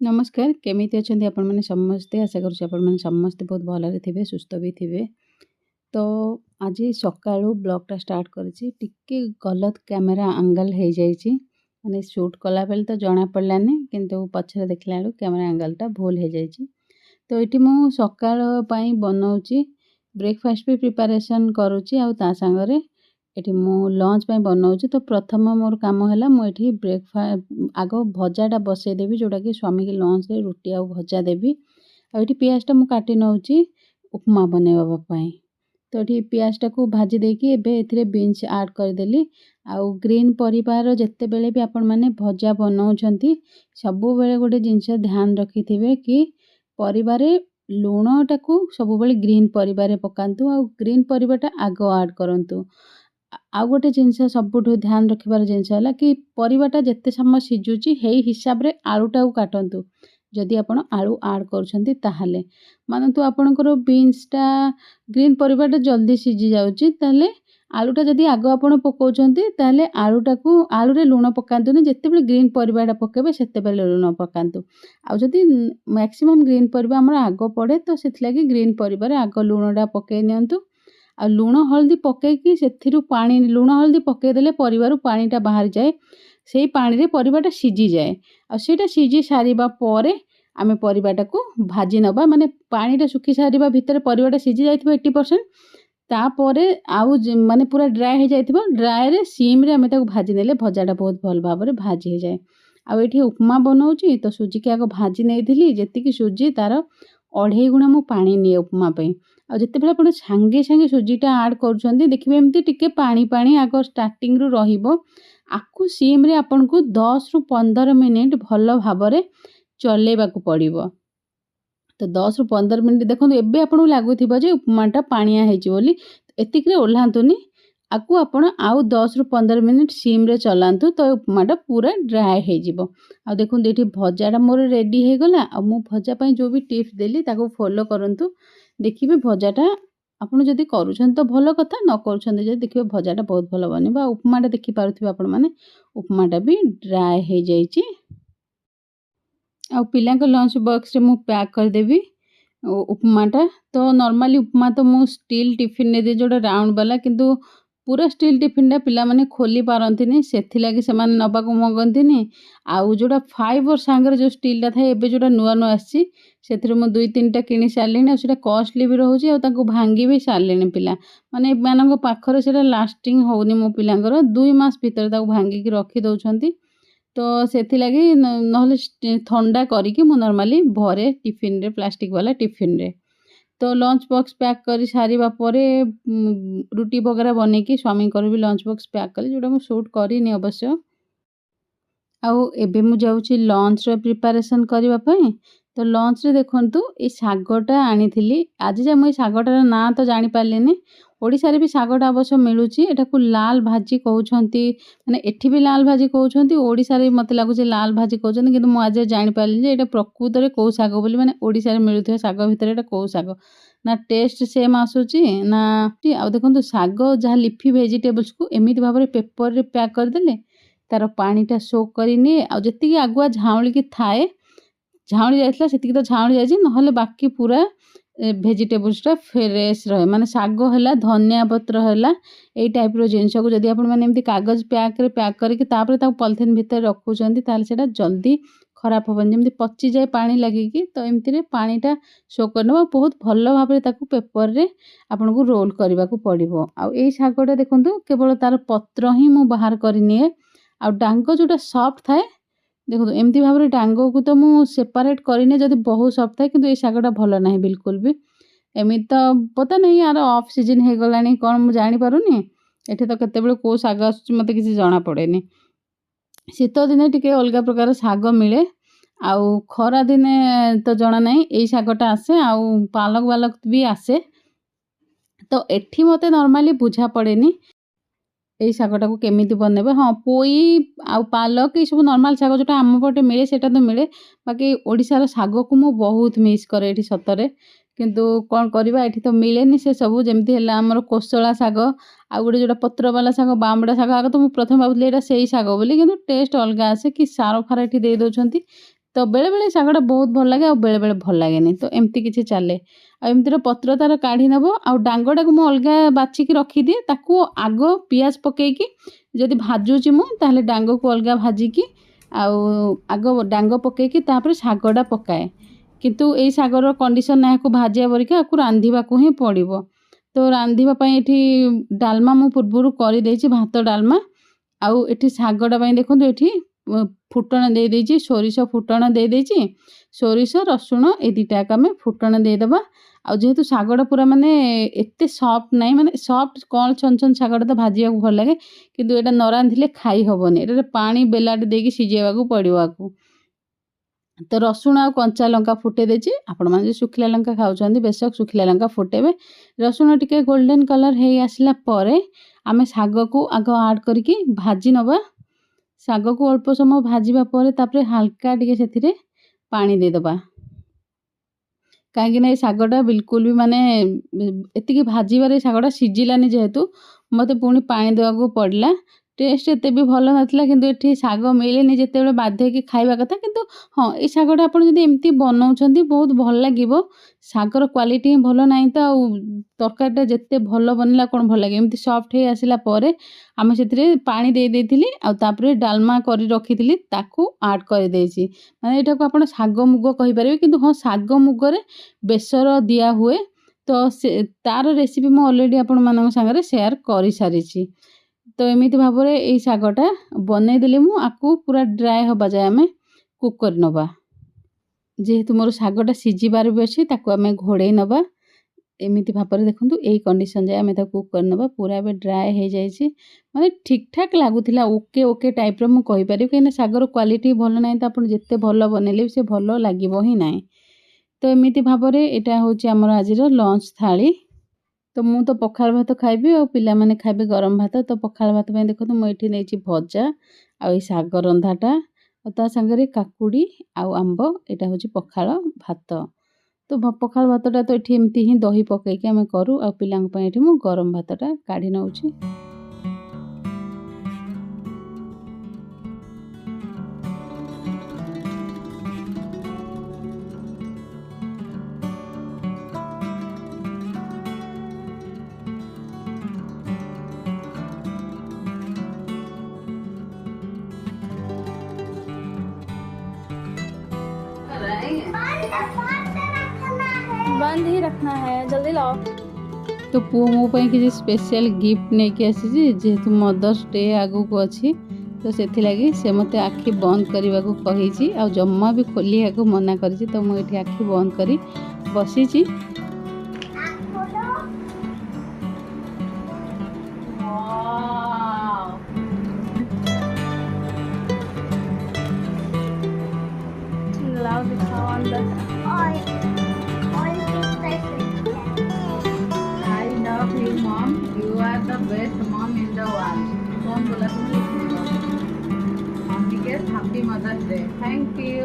नमस्कार केमिति अछंती आपण माने समस्ते आशा करूछु आपण माने समस्ते बहुत भलरे थिबे सुस्थ भी थिबे। तो आज सकाळू ब्लॉगटा स्टार्ट करिछि टिके गलत कैमरा एंगल हो जाइछि माने शूट कला बेल तो जना पड़लानी किंतु पछरे देखला बेलू कैमरा एंगलटा भूल हो जाइछि। तो एठी मु सकाळ पई बनाउछि ब्रेकफास्ट भी प्रिपरेशन करूछि आ ता संगरे एठी मु लंच पई बनाउछि। तो प्रथम मोर काम हैला मु एठी आगो भजाटा बसई देबी जोटा कि स्वामी के लंच रे रुटी आ भजा देबी। आ एठी पियाजटा मु काटी नउछि उपमा बनेबा पई। तो एठी पियाजटा को भाजी देकी एबे एथिरे बीन्स ऐड कर देली। आ ग्रीन परिवार जत्ते बेले भी आपण माने भजा बनाउछंती सबु बेले गोटे जिंस ध्यान रखिथिबे कि परिवारे लूणटा को सबु बेले ग्रीन परिवारे पकांतु आ ग्रीन परिवाटा आगो ऐड करंतु। आउ गोटे जिनस सबुठु ध्यान रखिबार जिनस है कि परिवाटा जेते समय सिझुची हेई हिसाब रे आलूटा को काटंतु। जदि आपण आलू ऐड करछंती ताहाले मानतु आपणकर बीन्सटा ग्रीन परिवाटा जल्दी सिझी जाउची ताले आलूटा जदि आगो आपण पकाउछंती ताले आलूटा को आलू रे लूण पकांतुनी जेते बेले ग्रीन परिवाटा पकेबे सेते बेले लूण पकांतु। आ जदि मैक्सिमम ग्रीन परिवा हमर आगो पड़े तो सेथलागी ग्रीन परिवारे आगो लूणटा पकेइ नियंतु। आ लूण हल्दी पकेइकी सेथिरु पानी लूण हल्दी पकेइदेले परिवारु पानीटा बाहर जाए सेई पानी रे परिवाटा सिझी जाए। आ सेटा सिझी सारिबा परे आमे परिवाटाको भाजी नबा माने पानीटा सुखी सारिबा भितर परिवाटा सिझी जाइथिबो 80%। तापरे आउ माने पूरा ड्राई हो जाइथिबो ड्राई रे सिम रे आमे ताको भाजी नेले भजाटा बहुत भल भाबरे भाजी हो जाए। आ एठी उपमा बनाउची तो सुजी के आगो भाजी नेइथिली जेतिकी सुजी तार 2.5 गुणा मु पानी निए उपमा पई। आ जते बेला आपण सांगे सांगे सुजीटा ऐड करूछंती देखिबे एमती टिके पानी पानी आगो स्टार्टिंग रु रहिबो। आकु सिम रे आपण को 10 रु 15 मिनिट भल भाबरे चलेबा को पड़िबो। तो 10 रु 15 मिनिट देखो एबे आपन लागुथिबो जे उपमाटा पानिया हेछि बोली एतिक रे ओल्हांतुनी आकु आपण आउ 10 रु 15 मिनिट सिम रे चलांतु तो उपमाटा पूरा ड्राई हे जिवो। आ देखो एठी भजाटा मोर रेडी हे गला। आ मु भजा पई जो भी टिप्स देली ताको फॉलो करंतु देखिबे भजाटा आपण जदि करूछन तो भलो कथा न करूछन जे देखिबे भजाटा बहुत भलो बनिबो। आ उपमाटा देखि पारुथिबे आपण माने उपमाटा भी ड्राई हे जाइछि। आ पिलांक लंच बॉक्स रे मु पैक कर देबी उपमाटा। तो नॉर्मली उपमा तो मु स्टील टिफिन ने दे जोडा राउंड वाला किंतु पूरा स्टील टिफिनटा पिला माने खोली पारंतिनी सेथि लागि से माने नबा को मंगंतिनी। आउ जोडा फाइबर सांगर जो स्टीलटा थाए एबे जोडा नुआ नुआ आसी सेथिरे मु 2-3टा किनी सारलिनी। आ सेटा कॉस्टली भी रहउची आ ताको भांगी भी सारलिनी पिला माने मानक पाखरे सेटा लास्टिंग होउनी मो पिलांकर 2 मास भीतर ताको भांगी की रखी दउछंती। तो सेथि लागि नहले ठंडा करिके मु नॉर्मली भरे टिफिन रे प्लास्टिक वाला टिफिन रे। तो लंच बॉक्स पैक करी सारिबा परे रुटी वगैरह बनेकी स्वामी कर भी लंच बॉक्स पैक कली जोटा मु शूट करिनी अवश्य। आउ एबे मु जाउची लंच रे प्रिपरेशन करबा पई। तो लंच रे देखंतु ए सागटा आनिथिली आज जे मु ए सागटार ना तो जानि पालेनी। ओडिसा रे भी सागटा अवश्य मिलुची एटाकू लाल भाजी कहउछंती माने एठी भी लाल भाजी कहउछंती ओडिसा रे मते लागुची लाल भाजी कहउछंती किंतु मु आज जानि पालिनी जे एटा प्रकृत रे को साग बोली माने ओडिसा रे मिलुथिया साग भितर एटा को साग ना टेस्ट सेम आसुची ना। आ देखंतु साग जहा लिफी वेजिटेबल्स को एमिति भाबरे पेपर रे पैक कर देले तार पानीटा सोक करिनी। आ जतिकी आगुआ झाउली की थाए झाउली जाइतला सेतिकी तो झाउली जाइछि नहले बाकी पूरा भेजिटेबल्सटा फ्रेश रहे माने साग हैला धनिया पत्र हैला एई टाइप रो जिंस को जदि आपण माने एमती कागज पैक रे पैक करके तापर ता पॉलिथिन भीतर रखुचंती ताले सेटा जल्दी खराब होबन जेमती पची जाए पानी लागिकी। तो एमती रे पानीटा सोक करनबा बहुत भलो भाबरे ताकू पेपर रे आपण को रोल करबा को पड़िबो। आ एई सागटा देखंतु केवल तार पत्र ही मु बाहर करनिए। आ डांग जोटा सॉफ्ट थाए देखो एमती भाबरे डांगो को तो मु सेपरेट करिने जदि बहुत सॉफ्ट थाए किंतु ए सागटा भलो नाही बिल्कुल भी एमि तो पता नहीं यार ऑफ सीजन हे गलानी कोन मु जानि पारुनी एठे तो केते बेले को साग आसुची मते किसी जाना पड़ेनी। शीत दिने टिके अलगा प्रकार साग मिले आउ खरा दिने तो जाना नहीं एई सागटा आसे आउ पालक वालक भी आसे। तो एठी मते नॉर्मली बुझा पड़ेनी एई सागटा को केमिति बनेबे। हाँ पोई आउ पालक ए सब नॉर्मल साग जोटा आम पटे मिले सेटा तो मिले बाकी ओडिसा रो साग को मु बहुत मिस करे एठी सतरे किंतु कोन करबा एठी तो मिलेनी से सब जेमती हला हमर कोसला साग आ गुडे जोटा पत्र वाला साग बामडा साग आग तो मु प्रथम भाबुली एटा सेई साग बोली किंतु टेस्ट अलगा आसे कि सारो फारा एठी दे दोछंती तो बेले बेले शागटा बहुत भल लगे और बेले बेले भल लगे तो एमती किसी चले आमती पत्र तार काढ़ी नब आ डांगटा को मुझे अलग बाछिकी रखिदिए ताकू आग पियाज पकईकी जदि भाजुची मुझे डांग को अलग भाजिकी आग डांग पकईकी शागटा पकाए किंतु यही शागर कंडीशन ना भाजिया बरिका आपको रांधिबा को ही पड़ो। तो रांधिबा ये डालमा मु पूर्व कर भात डालमा आउ एठी शागटा देखो ये फुटण दे देइछि सोरिष फुटण दे देइछि सोरिष रसुण ए दुटाक आम फुटण देदेबा आउ जेहेतु शागटा पूरा माने एते सॉफ्ट नहीं माने सॉफ्ट कौन छन छन शागटा तो भाजिया भल लगे किंतु एटा न रांधिले खाई हबनी एटा पानी बेलाटे देकी सिझेबाकू पड़िबो आकू। तो रसुण आ कंचा लंका फुटे देछि आपण माने सुखिला लंका खाउछंदी बेशक सुखिला लंका फुटेबे रसुण टिके गोल्डन कलर हे आसला परे आमे शाग को आग ऐड करके भाजी नबा शाग को अल्प समय भाजवा पर तापरे हल्का टिके सेथिरे पानी दे दबा कहीं शागटा बिल्कुल भी माने एतिकी भाजबार शागटा सिझिलानी जेहेतु मते पुणी पानी देवाक पड़ला टेस्ट एते भी भल नाथिला किंतु एठी शाग मिलेनी जेतेबेले बाध्य की खाइबा कथा किंतु हाँ ये शागटा आपण जदि एमती बनाउछंती बहुत भल लागिवो शागर क्वालिटी ही भल नाही तो तरकारीटा जेते भल बनला कोन भल लागे एमती सॉफ्ट हे आसिला परे आमे सेतिरे पानी दे देथिली आ तापरे डालमा करी रखिथिली ताकू ऐड कर देछि माने एटा को आपण शाग मुग कहि परिबे किंतु हाँ शाग मुगरे बेसर दिया हुए तो से तार रेसिपी मु ऑलरेडी आपण मानक संगे शेयर करि सारिछि। तो एमिति भाव में यही शागटा बनईदेली मु आपको पूरा ड्राए हवा जाए आम कुक कर नबा जेहेतु मोर शागटा सिझिबार भी अच्छी आम घोड़े नबा एमिति भाव में देखो यही कंडीशन जाए आम कुक कर नबा पूरा ए ड्राए हो जाए माने ठीक ठाक लगुला ओके ओके टाइप रो मुझे कहीपर कहीं शागर क्वालिटी भल ना तो आप जिते भल बनइले से भल लगे ही ना। तो एमिति भाव में यहाँ हूँ आमर आज लंच थाली तो मु तो पखाल भात खाइबी और पिला माने खाइबे गरम भात तो पखाल भात में देखो मुझे नहीं भजा आ शाग रंधाटा और ता संगे काकुड़ी आउ आंब यहाँ हूँ पखाल भात। तो पखाल भातटा तो ये एमती ही दही पकईकि आम करूँ आ पिलांक मु गरम भातटा काढ़ी नौछि। बंद ही रखना है जल्दी लाओ। तो पुओ मो पे किसी स्पेशल गिफ्ट नहीं कि आसी जेहेतु मदर्स डे आगु को अच्छी तो से लगी से मते आखि बंद करने को कही आ जम्मा भी खोलिया को मना करी तो मुझे आखि बंद करी बसी। लाओ दिखाओ अंदर। Mom, you are the best mom in the world. कौन बोला तुमने? Mom, happy Mother's Day. Thank you.